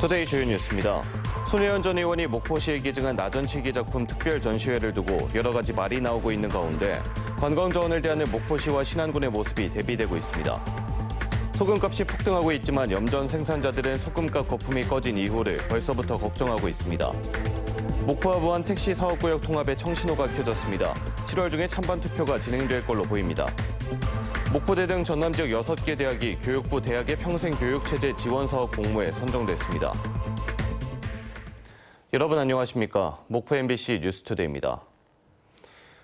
투데이 주요 뉴스입니다. 손혜원 전 의원이 목포시에 기증한 나전칠기 작품 특별 전시회를 두고 여러 가지 말이 나오고 있는 가운데 관광 자원을 대하는 목포시와 신안군의 모습이 대비되고 있습니다. 소금값이 폭등하고 있지만 염전 생산자들은 소금값 거품이 꺼진 이후를 벌써부터 걱정하고 있습니다. 목포와 무안 택시 사업구역 통합에 청신호가 켜졌습니다. 7월 중에 찬반 투표가 진행될 걸로 보입니다. 목포대 등 전남 지역 6개 대학이 교육부 대학의 평생교육체제 지원사업 공모에 선정됐습니다. 여러분 안녕하십니까? 목포 MBC 뉴스투데이입니다.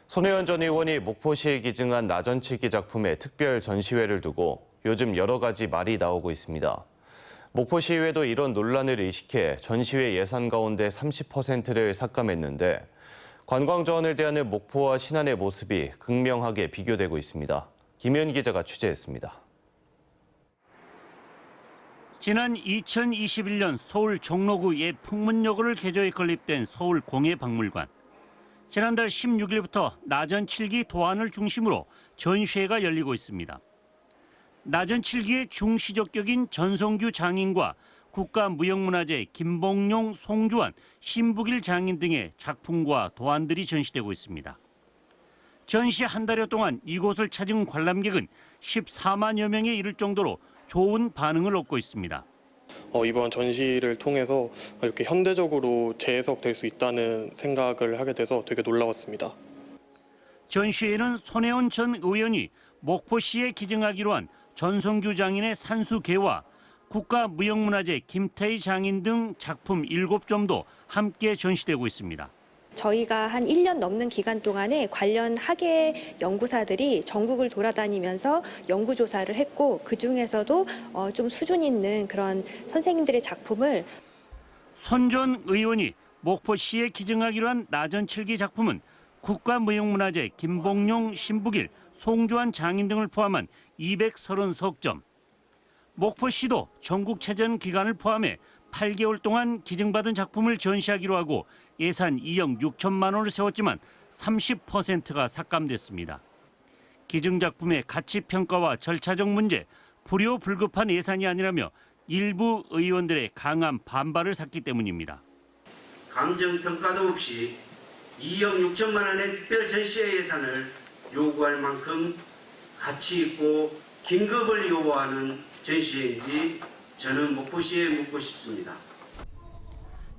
손혜원 전 의원이 목포시에 기증한 나전칠기 작품의 특별 전시회를 두고 요즘 여러 가지 말이 나오고 있습니다. 목포시의회도 이런 논란을 의식해 전시회 예산 가운데 30%를 삭감했는데 관광 자원을 대하는 목포와 신안의 모습이 극명하게 비교되고 있습니다. 김현 기자가 취재했습니다. 지난 2021년 서울 종로구 옛 풍문여고를 개조해 건립된 서울공예박물관. 지난달 16일부터 나전칠기 도안을 중심으로 전시회가 열리고 있습니다. 나전칠기의 중시적격인 전성규 장인과 국가무형문화재 김봉룡, 송주환, 신북일 장인 등의 작품과 도안들이 전시되고 있습니다. 전시 한 달여 동안 이곳을 찾은 관람객은 14만여 명에 이를 정도로 좋은 반응을 얻고 있습니다. 이번 전시를 통해서 이렇게 현대적으로 재해석될 수 있다는 생각을 하게 돼서 되게 놀라웠습니다. 전시회는 손혜원 전 의원이 목포시에 기증하기로 한 전성규 장인의 산수계와 국가무형문화재 김태희 장인 등 작품 7점도 함께 전시되고 있습니다. 저희가 한 1년 넘는 기간 동안에 관련 학예 연구사들이 전국을 돌아다니면서 연구조사를 했고 그중에서도 좀 수준 있는 그런 선생님들의 작품을 손 전 의원이 목포시에 기증하기로 한 나전칠기 작품은 국가무형문화재 김봉룡, 신북일, 송주환 장인 등을 포함한 230점. 목포시도 전국체전 기간을 포함해 8개월 동안 기증받은 작품을 전시하기로 하고 예산 2억 6천만 원을 세웠지만 30%가 삭감됐습니다. 기증 작품의 가치 평가와 절차적 문제, 불효불급한 예산이 아니라며 일부 의원들의 강한 반발을 샀기 때문입니다. 감정평가도 없이 2억 6천만 원의 특별 전시회 예산을 요구할 만큼 가치 있고 긴급을 요구하는 전시회인지 저는 목포시에 묻고 싶습니다.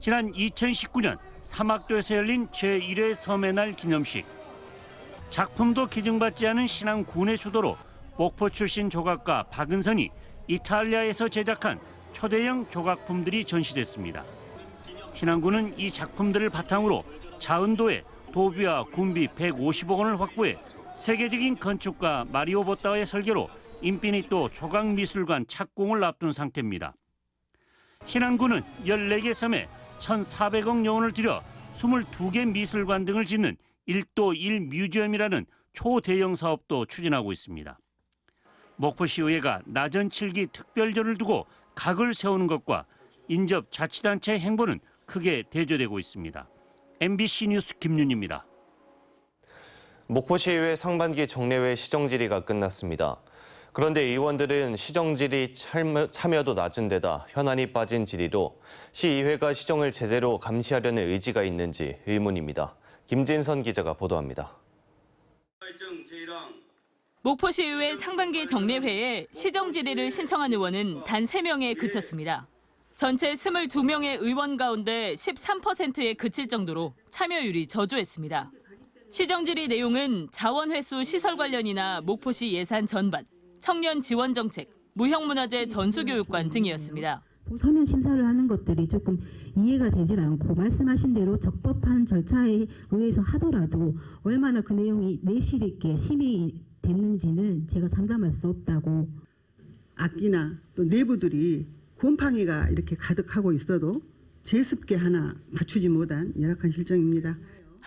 지난 2019년 사막도에서 열린 제1회 섬의 날 기념식. 작품도 기증받지 않은 신안군의 주도로 목포 출신 조각가 박은선이 이탈리아에서 제작한 초대형 조각품들이 전시됐습니다. 신안군은 이 작품들을 바탕으로 자은도에 도비와 군비 150억 원을 확보해 세계적인 건축가 마리오 보따의 설계로 인피니또 조각미술관 착공을 앞둔 상태입니다. 신안군은 14개 섬에 1,400억 여원을 들여 22개 미술관 등을 짓는 1도 1뮤지엄이라는 초대형 사업도 추진하고 있습니다. 목포시의회가 나전칠기 특별전을 두고 각을 세우는 것과 인접 자치단체의 행보는 크게 대조되고 있습니다. MBC 뉴스 김윤입니다. 목포시의회 상반기 정례회 시정질의가 끝났습니다. 그런데 의원들은 시정질의 참여도 낮은 데다 현안이 빠진 질의로 시의회가 시정을 제대로 감시하려는 의지가 있는지 의문입니다. 김진선 기자가 보도합니다. 목포시의회 상반기 정례회에 시정질의를 신청한 의원은 단 3명에 그쳤습니다. 전체 22명의 의원 가운데 13%에 그칠 정도로 참여율이 저조했습니다. 시정질의 내용은 자원회수 시설 관련이나 목포시 예산 전반, 청년 지원 정책, 무형문화재 전수교육관 등이었습니다. 서면 심사를 하는 것들이 조금 이해가 되질 않고 말씀하신 대로 적법한 절차에 의해서 하더라도 얼마나 그 내용이 내실 있게 심의 됐는지는 제가 장담할 수 없다고. 악기나 또 내부들이 곰팡이가 이렇게 가득하고 있어도 제습기 하나 갖추지 못한 열악한 실정입니다.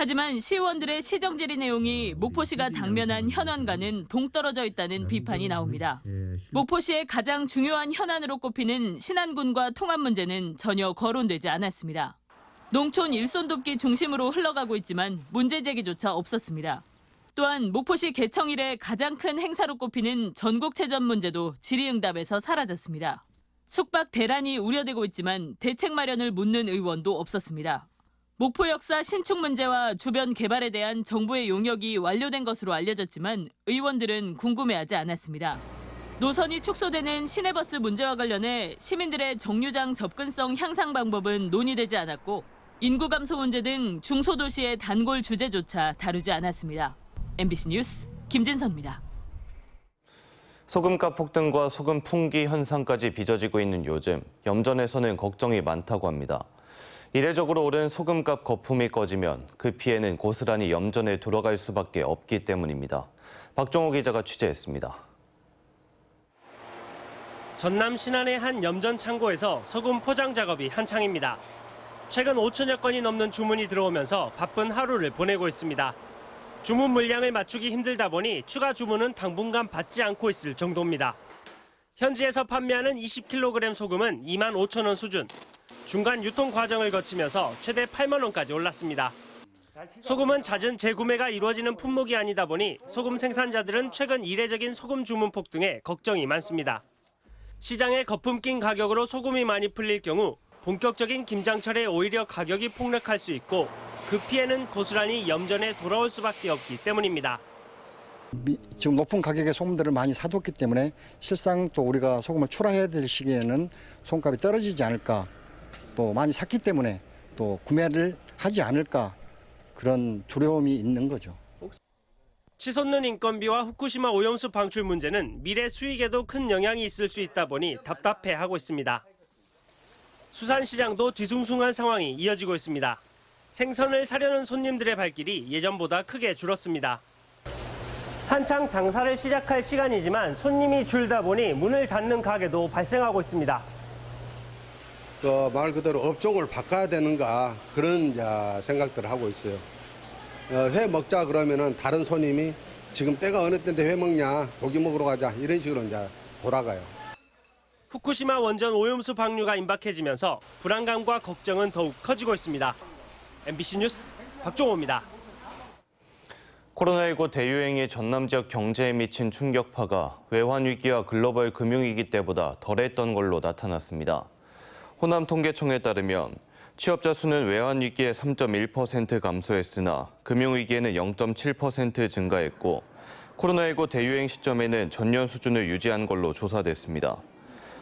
하지만 시의원들의 시정질의 내용이 목포시가 당면한 현안과는 동떨어져 있다는 비판이 나옵니다. 목포시의 가장 중요한 현안으로 꼽히는 신안군과 통합 문제는 전혀 거론되지 않았습니다. 농촌 일손 돕기 중심으로 흘러가고 있지만 문제 제기조차 없었습니다. 또한 목포시 개청 이래 가장 큰 행사로 꼽히는 전국체전 문제도 질의응답에서 사라졌습니다. 숙박 대란이 우려되고 있지만 대책 마련을 묻는 의원도 없었습니다. 목포 역사 신축 문제와 주변 개발에 대한 정부의 용역이 완료된 것으로 알려졌지만 의원들은 궁금해하지 않았습니다. 노선이 축소되는 시내버스 문제와 관련해 시민들의 정류장 접근성 향상 방법은 논의되지 않았고 인구 감소 문제 등 중소도시의 단골 주제조차 다루지 않았습니다. MBC 뉴스 김진선입니다. 소금값 폭등과 소금 풍기 현상까지 빚어지고 있는 요즘 염전에서는 걱정이 많다고 합니다. 이례적으로 오른 소금값 거품이 꺼지면 그 피해는 고스란히 염전에 들어갈 수밖에 없기 때문입니다. 박종호 기자가 취재했습니다. 전남 신안의 한 염전 창고에서 소금 포장 작업이 한창입니다. 최근 5천여 건이 넘는 주문이 들어오면서 바쁜 하루를 보내고 있습니다. 주문 물량을 맞추기 힘들다 보니 추가 주문은 당분간 받지 않고 있을 정도입니다. 현지에서 판매하는 20kg 소금은 2만 5천 원 수준. 중간 유통 과정을 거치면서 최대 8만 원까지 올랐습니다. 소금은 잦은 재구매가 이루어지는 품목이 아니다 보니 소금 생산자들은 최근 이례적인 소금 주문 폭등에 걱정이 많습니다. 시장에 거품 낀 가격으로 소금이 많이 풀릴 경우 본격적인 김장철에 오히려 가격이 폭락할 수 있고 그 피해는 고스란히 염전에 돌아올 수밖에 없기 때문입니다. 지금 높은 가격의 소금들을 많이 사뒀기 때문에 실상 또 우리가 소금을 출하해야 될 시기에는 소금값이 떨어지지 않을까, 또 많이 샀기 때문에 또 구매를 하지 않을까, 그런 두려움이 있는 거죠. 치솟는 인건비와 후쿠시마 오염수 방출 문제는 미래 수익에도 큰 영향이 있을 수 있다 보니 답답해하고 있습니다. 수산시장도 뒤숭숭한 상황이 이어지고 있습니다. 생선을 사려는 손님들의 발길이 예전보다 크게 줄었습니다. 한창 장사를 시작할 시간이지만 손님이 줄다 보니 문을 닫는 가게도 발생하고 있습니다. 말 그대로 업종을 바꿔야 되는가 그런 생각들을 하고 있어요. 회 먹자 그러면은 다른 손님이 지금 때가 어느 때인데 회 먹냐, 고기 먹으러 가자, 이런 식으로 이제 돌아가요. 후쿠시마 원전 오염수 방류가 임박해지면서 불안감과 걱정은 더욱 커지고 있습니다. MBC 뉴스 박종호입니다. 코로나19 대유행이 전남 지역 경제에 미친 충격파가 외환 위기와 글로벌 금융위기 때보다 덜했던 걸로 나타났습니다. 호남 통계청에 따르면 취업자 수는 외환 위기에 3.1% 감소했으나 금융위기에는 0.7% 증가했고 코로나19 대유행 시점에는 전년 수준을 유지한 걸로 조사됐습니다.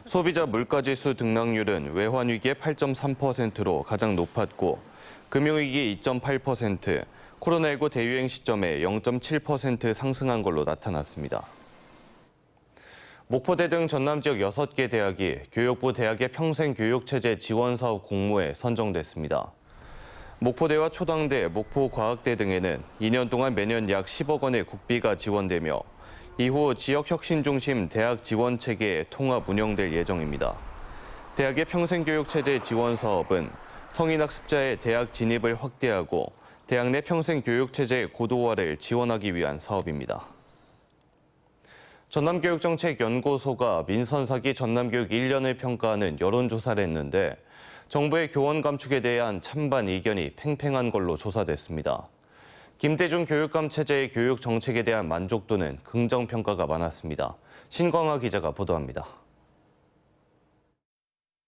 소비자 물가지수 등락률은 외환 위기의 8.3%로 가장 높았고 금융위기 2.8%, 코로나19 대유행 시점에 0.7% 상승한 걸로 나타났습니다. 목포대 등 전남 지역 6개 대학이 교육부 대학의 평생교육체제 지원사업 공모에 선정됐습니다. 목포대와 초당대, 목포과학대 등에는 2년 동안 매년 약 10억 원의 국비가 지원되며 이후 지역혁신 중심 대학 지원체계에 통합 운영될 예정입니다. 대학의 평생교육체제 지원사업은 성인학습자의 대학 진입을 확대하고 대학 내 평생교육체제의 고도화를 지원하기 위한 사업입니다. 전남교육정책연구소가 민선사기 전남교육 1년을 평가하는 여론조사를 했는데 정부의 교원 감축에 대한 찬반 의견이 팽팽한 걸로 조사됐습니다. 김대중 교육감 체제의 교육 정책에 대한 만족도는 긍정평가가 많았습니다. 신광하 기자가 보도합니다.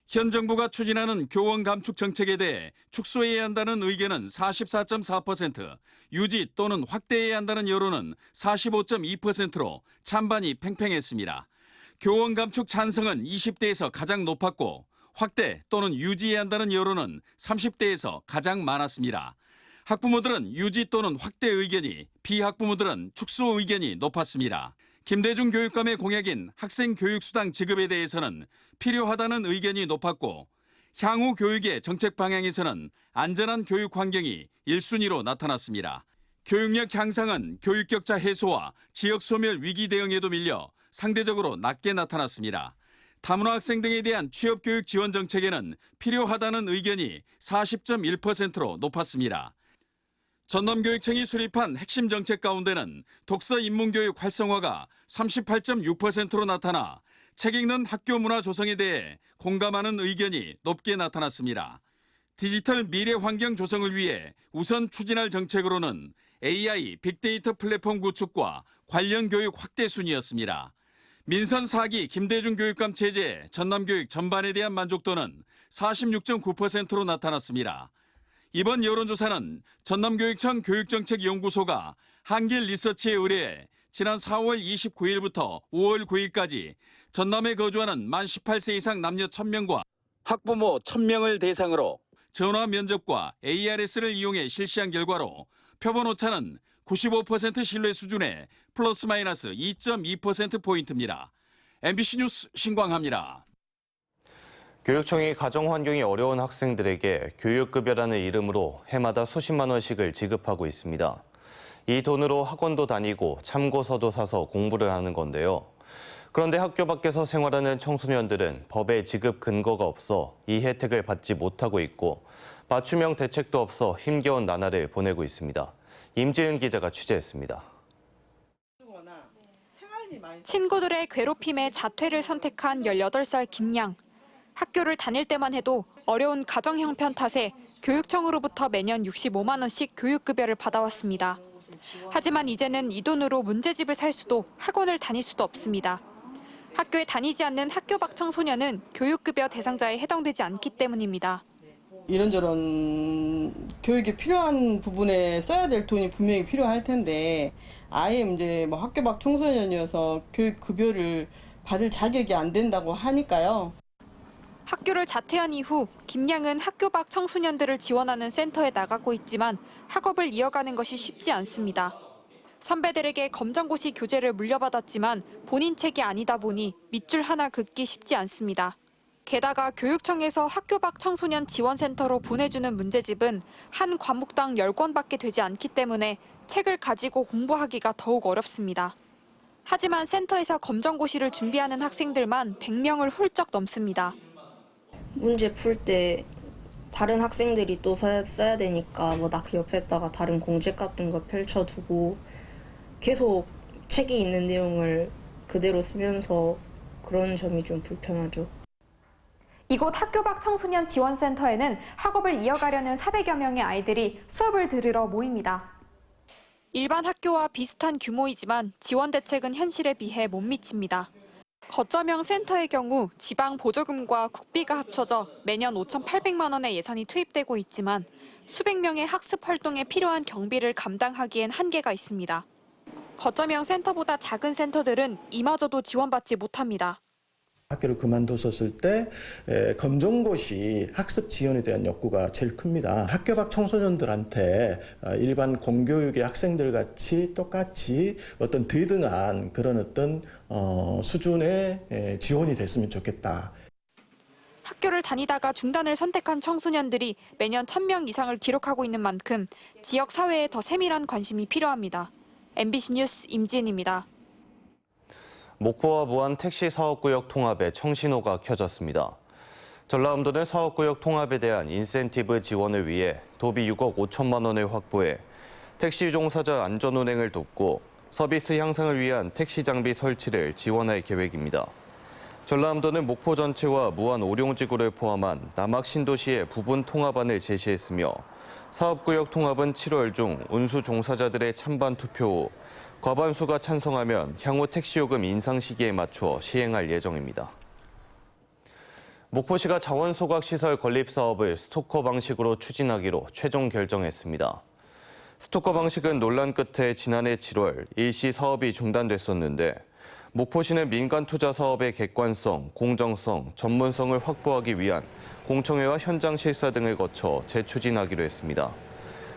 현 정부가 추진하는 교원 감축 정책에 대해 축소해야 한다는 의견은 44.4%, 유지 또는 확대해야 한다는 여론은 45.2%로 찬반이 팽팽했습니다. 교원 감축 찬성은 20대에서 가장 높았고 확대 또는 유지해야 한다는 여론은 30대에서 가장 많았습니다. 학부모들은 유지 또는 확대 의견이, 비학부모들은 축소 의견이 높았습니다. 김대중 교육감의 공약인 학생 교육수당 지급에 대해서는 필요하다는 의견이 높았고 향후 교육의 정책 방향에서는 안전한 교육 환경이 1순위로 나타났습니다. 교육력 향상은 교육 격차 해소와 지역 소멸 위기 대응에도 밀려 상대적으로 낮게 나타났습니다. 다문화 학생 등에 대한 취업교육 지원 정책에는 필요하다는 의견이 40.1%로 높았습니다. 전남교육청이 수립한 핵심 정책 가운데는 독서 인문교육 활성화가 38.6%로 나타나 책 읽는 학교 문화 조성에 대해 공감하는 의견이 높게 나타났습니다. 디지털 미래 환경 조성을 위해 우선 추진할 정책으로는 AI 빅데이터 플랫폼 구축과 관련 교육 확대 순이었습니다. 민선 4기 김대중 교육감 체제 전남교육 전반에 대한 만족도는 46.9%로 나타났습니다. 이번 여론조사는 전남교육청 교육정책연구소가 한길 리서치에 의뢰해 지난 4월 29일부터 5월 9일까지 전남에 거주하는 만 18세 이상 남녀 1000명과 학부모 1000명을 대상으로 전화 면접과 ARS를 이용해 실시한 결과로 표본 오차는 95% 신뢰 수준의 플러스 마이너스 2.2%포인트입니다. MBC 뉴스 신광하입니다. 교육청이 가정 환경이 어려운 학생들에게 교육급여라는 이름으로 해마다 수십만 원씩을 지급하고 있습니다. 이 돈으로 학원도 다니고 참고서도 사서 공부를 하는 건데요. 그런데 학교 밖에서 생활하는 청소년들은 법에 지급 근거가 없어 이 혜택을 받지 못하고 있고 맞춤형 대책도 없어 힘겨운 나날을 보내고 있습니다. 임지은 기자가 취재했습니다. 친구들의 괴롭힘에 자퇴를 선택한 18살 김양. 학교를 다닐 때만 해도 어려운 가정 형편 탓에 교육청으로부터 매년 65만 원씩 교육급여를 받아왔습니다. 하지만 이제는 이 돈으로 문제집을 살 수도 학원을 다닐 수도 없습니다. 학교에 다니지 않는 학교 밖 청소년은 교육급여 대상자에 해당되지 않기 때문입니다. 이런저런 교육이 필요한 부분에 써야 될 돈이 분명히 필요할 텐데 아예 이제 뭐 학교 밖 청소년이어서 교육급여를 받을 자격이 안 된다고 하니까요. 학교를 자퇴한 이후 김양은 학교 밖 청소년들을 지원하는 센터에 나가고 있지만 학업을 이어가는 것이 쉽지 않습니다. 선배들에게 검정고시 교재를 물려받았지만 본인 책이 아니다 보니 밑줄 하나 긋기 쉽지 않습니다. 게다가 교육청에서 학교 밖 청소년 지원센터로 보내주는 문제집은 한 과목당 10권밖에 되지 않기 때문에 책을 가지고 공부하기가 더욱 어렵습니다. 하지만 센터에서 검정고시를 준비하는 학생들만 100명을 훌쩍 넘습니다. 문제 풀 때 다른 학생들이 또 써야 되니까 뭐 나 그 옆에다가 다른 공책 같은 거 펼쳐두고 계속 책에 있는 내용을 그대로 쓰면서 그런 점이 좀 불편하죠. 이곳 학교 밖 청소년 지원센터에는 학업을 이어가려는 400여 명의 아이들이 수업을 들으러 모입니다. 일반 학교와 비슷한 규모이지만 지원 대책은 현실에 비해 못 미칩니다. 거점형 센터의 경우 지방 보조금과 국비가 합쳐져 매년 5,800만 원의 예산이 투입되고 있지만 수백 명의 학습 활동에 필요한 경비를 감당하기엔 한계가 있습니다. 거점형 센터보다 작은 센터들은 이마저도 지원받지 못합니다. 학교를 그만뒀었을 때 검정고시 학습 지원에 대한 욕구가 제일 큽니다. 학교 밖 청소년들한테 일반 공교육의 학생들 같이 똑같이 어떤 대등한 그런 어떤 수준의 지원이 됐으면 좋겠다. 학교를 다니다가 중단을 선택한 청소년들이 매년 1,000명 이상을 기록하고 있는 만큼 지역 사회에 더 세밀한 관심이 필요합니다. MBC 뉴스 임지은입니다. 목포와 무안 택시 사업구역 통합에 청신호가 켜졌습니다. 전라남도는 사업구역 통합에 대한 인센티브 지원을 위해 도비 6억 5천만 원을 확보해 택시 종사자 안전 운행을 돕고 서비스 향상을 위한 택시 장비 설치를 지원할 계획입니다. 전라남도는 목포 전체와 무안 오룡지구를 포함한 남학 신도시의 부분 통합안을 제시했으며 사업구역 통합은 7월 중 운수 종사자들의 찬반 투표 후 과반수가 찬성하면 향후 택시요금 인상 시기에 맞추어 시행할 예정입니다. 목포시가 자원소각시설 건립 사업을 스토커 방식으로 추진하기로 최종 결정했습니다. 스토커 방식은 논란 끝에 지난해 7월 일시 사업이 중단됐었는데 목포시는 민간 투자 사업의 객관성, 공정성, 전문성을 확보하기 위한 공청회와 현장 실사 등을 거쳐 재추진하기로 했습니다.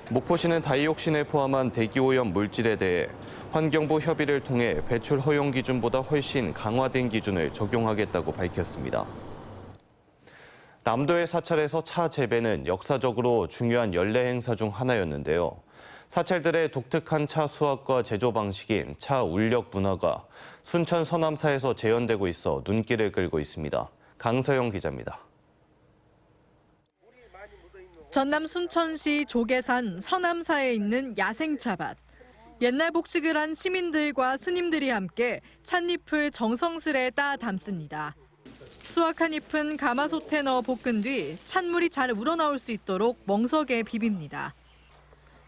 목포시는 다이옥신을 포함한 대기오염 물질에 대해 환경부 협의를 통해 배출 허용 기준보다 훨씬 강화된 기준을 적용하겠다고 밝혔습니다. 남도의 사찰에서 차 재배는 역사적으로 중요한 연례 행사 중 하나였는데요. 사찰들의 독특한 차 수확과 제조 방식인 차 울력 문화가 순천 서남사에서 재현되고 있어 눈길을 끌고 있습니다. 강서영 기자입니다. 전남 순천시 조계산 서남사에 있는 야생차밭. 옛날 복식을 한 시민들과 스님들이 함께 찻잎을 정성스레 따 담습니다. 수확한 잎은 가마솥에 넣어 볶은 뒤 찬물이 잘 우러나올 수 있도록 멍석에 비빕니다.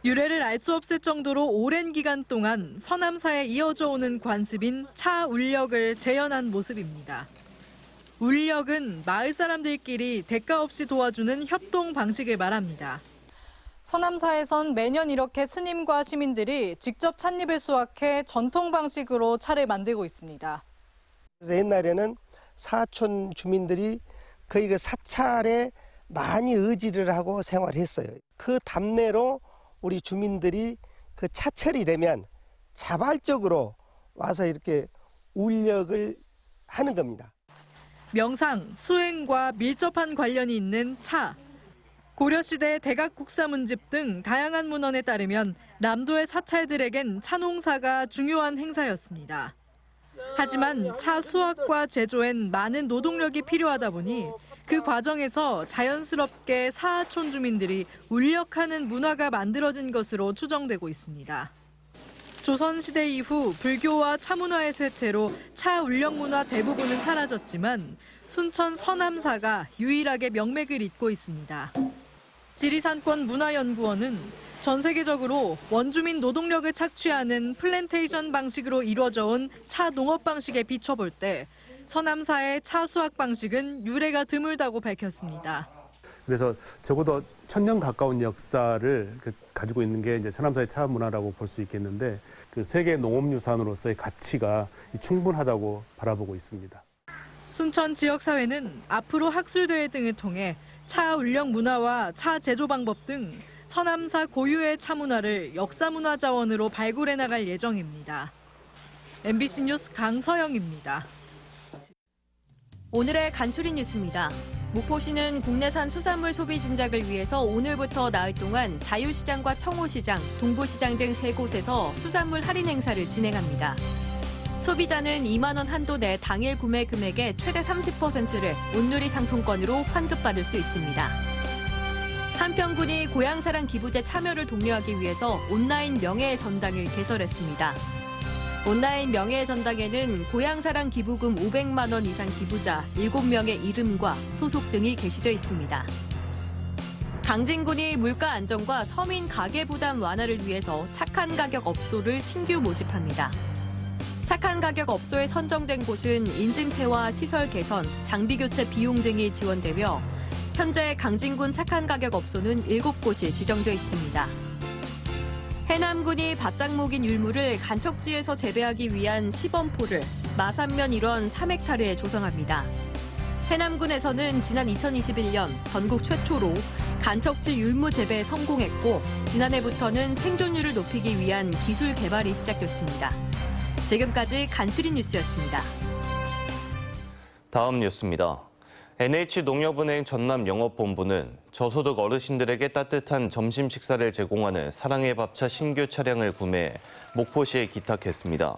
유래를 알 수 없을 정도로 오랜 기간 동안 서남사에 이어져 오는 관습인 차 울력을 재현한 모습입니다. 울력은 마을 사람들끼리 대가 없이 도와주는 협동 방식을 말합니다. 서남사에선 매년 이렇게 스님과 시민들이 직접 찻잎을 수확해 전통 방식으로 차를 만들고 있습니다. 옛날에는 사촌 주민들이 거의 그 사찰에 많이 의지를 하고 생활했어요. 그 답례로 우리 주민들이 그 차철이 되면 자발적으로 와서 이렇게 울력을 하는 겁니다. 명상, 수행과 밀접한 관련이 있는 차. 고려시대 대각국사문집 등 다양한 문헌에 따르면 남도의 사찰들에겐 차 농사가 중요한 행사였습니다. 하지만 차 수확과 제조엔 많은 노동력이 필요하다 보니 그 과정에서 자연스럽게 사하촌 주민들이 울력하는 문화가 만들어진 것으로 추정되고 있습니다. 조선시대 이후 불교와 차문화의 쇠퇴로 차 울력 문화 대부분은 사라졌지만 순천 서남사가 유일하게 명맥을 잇고 있습니다. 지리산권 문화연구원은 전 세계적으로 원주민 노동력을 착취하는 플랜테이션 방식으로 이루어져 온 차 농업 방식에 비춰볼 때 서남사의 차 수확 방식은 유래가 드물다고 밝혔습니다. 그래서 적어도 1000년 가까운 역사를 가지고 있는 게 이제 서남사의 차 문화라고 볼 수 있겠는데 그 세계 농업유산으로서의 가치가 충분하다고 바라보고 있습니다. 순천 지역사회는 앞으로 학술대회 등을 통해 차 울력 문화와 차 제조 방법 등 서남사 고유의 차 문화를 역사문화 자원으로 발굴해 나갈 예정입니다. MBC 뉴스 강서영입니다. 오늘의 간추린 뉴스입니다. 목포시는 국내산 수산물 소비 진작을 위해서 오늘부터 나흘 동안 자유시장과 청호시장, 동부시장 등 3곳에서 수산물 할인 행사를 진행합니다. 소비자는 2만 원 한도 내 당일 구매 금액의 최대 30%를 온누리 상품권으로 환급받을 수 있습니다. 한평군이 고향사랑 기부제 참여를 독려하기 위해서 온라인 명예의 전당을 개설했습니다. 온라인 명예의 전당에는 고향사랑 기부금 500만 원 이상 기부자 7명의 이름과 소속 등이 게시돼 있습니다. 강진군이 물가 안정과 서민 가계 부담 완화를 위해서 착한 가격 업소를 신규 모집합니다. 착한 가격 업소에 선정된 곳은 인증태와 시설 개선, 장비 교체 비용 등이 지원되며 현재 강진군 착한 가격 업소는 7곳이 지정돼 있습니다. 해남군이 바짝목인 율무를 간척지에서 재배하기 위한 시범포를 마산면 일원 3헥타르에 조성합니다. 해남군에서는 지난 2021년 전국 최초로 간척지 율무 재배에 성공했고 지난해부터는 생존율을 높이기 위한 기술 개발이 시작됐습니다. 지금까지 간추린 뉴스였습니다. 다음 뉴스입니다. NH농협은행 전남영업본부는 저소득 어르신들에게 따뜻한 점심 식사를 제공하는 사랑의 밥차 신규 차량을 구매해 목포시에 기탁했습니다.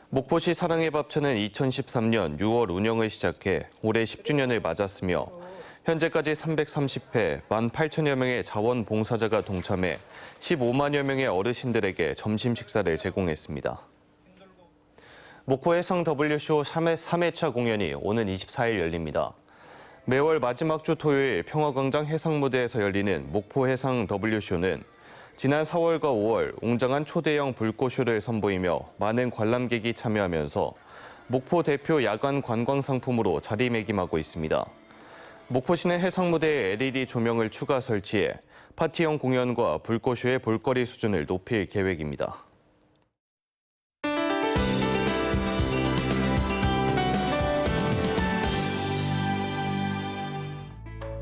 목포시 사랑의 밥차는 2013년 6월 운영을 시작해 올해 10주년을 맞았으며 현재까지 330회 18,000여 명의 자원봉사자가 동참해 15만여 명의 어르신들에게 점심 식사를 제공했습니다. 목포 해상 WSO 3회차 공연이 오는 24일 열립니다. 매월 마지막 주 토요일 평화광장 해상무대에서 열리는 목포 해상 WSO는 지난 4월과 5월 웅장한 초대형 불꽃쇼를 선보이며 많은 관람객이 참여하면서 목포 대표 야간 관광 상품으로 자리매김하고 있습니다. 목포시는 해상무대에 LED 조명을 추가 설치해 파티형 공연과 불꽃쇼의 볼거리 수준을 높일 계획입니다.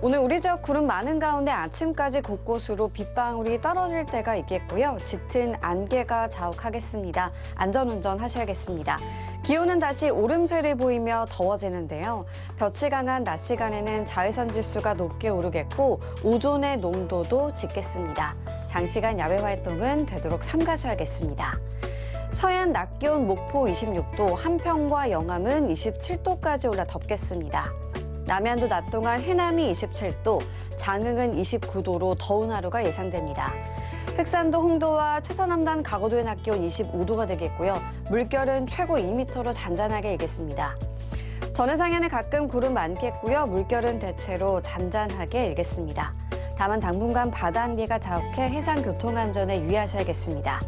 오늘 우리 지역 구름 많은 가운데 아침까지 곳곳으로 빗방울이 떨어질 때가 있겠고요. 짙은 안개가 자욱하겠습니다. 안전운전 하셔야겠습니다. 기온은 다시 오름세를 보이며 더워지는데요. 볕이 강한 낮 시간에는 자외선 지수가 높게 오르겠고 오존의 농도도 짙겠습니다. 장시간 야외 활동은 되도록 삼가셔야겠습니다. 서해안 낮 기온 목포 26도, 한평과 영암은 27도까지 올라 덥겠습니다. 남해안도 낮 동안 해남이 27도, 장흥은 29도로 더운 하루가 예상됩니다. 흑산도 홍도와 최서남단 가거도의 낮 기온 25도가 되겠고요. 물결은 최고 2m로 잔잔하게 일겠습니다. 전해상에는 가끔 구름 많겠고요. 물결은 대체로 잔잔하게 일겠습니다. 다만 당분간 바다 안개가 자욱해 해상 교통 안전에 유의하셔야겠습니다.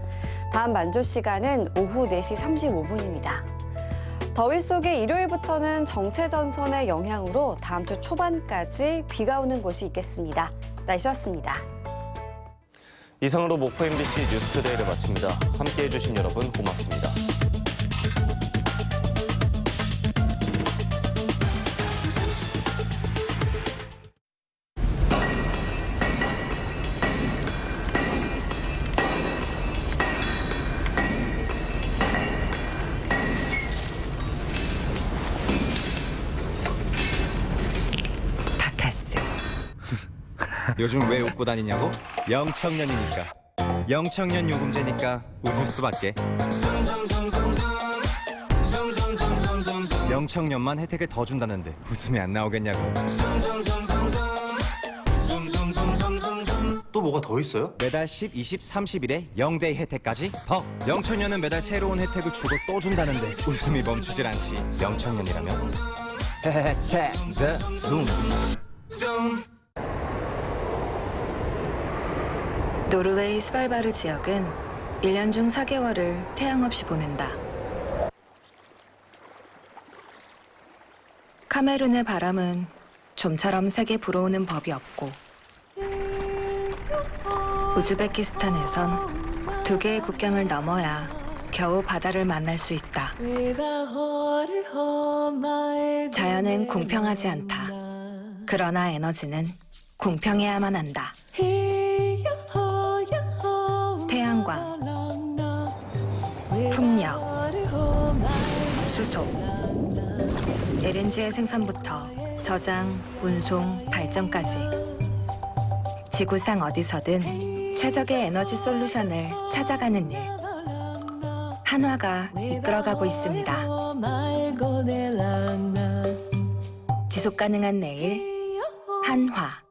다음 만조 시간은 오후 4시 35분입니다. 더위 속에 일요일부터는 정체전선의 영향으로 다음 주 초반까지 비가 오는 곳이 있겠습니다. 날씨였습니다. 이상으로 목포 MBC 뉴스투데이를 마칩니다. 함께해 주신 여러분 고맙습니다. 요즘 왜 웃고 다니냐고? 영청년이니까. 영청년 요금제니까 웃을 수밖에. 영청년만 혜택을 더 준다는데 웃음이 안 나오겠냐고. 또 뭐가 더 있어요? 매달 10, 20, 30일에 0데이 혜택까지 더. 영청년은 매달 새로운 혜택을 주고 또 준다는데 웃음이 멈추질 않지. 영청년이라면 혜택 줌. 노르웨이 스발바르 지역은 1년 중 4개월을 태양 없이 보낸다. 카메룬의 바람은 좀처럼 세게 불어오는 법이 없고 우즈베키스탄에선 2개의 국경을 넘어야 겨우 바다를 만날 수 있다. 자연은 공평하지 않다. 그러나 에너지는 공평해야만 한다. 태양광, 풍력, 수소, LNG의 생산부터 저장, 운송, 발전까지 지구상 어디서든 최적의 에너지 솔루션을 찾아가는 일. 한화가 이끌어가고 있습니다. 지속가능한 내일, 한화.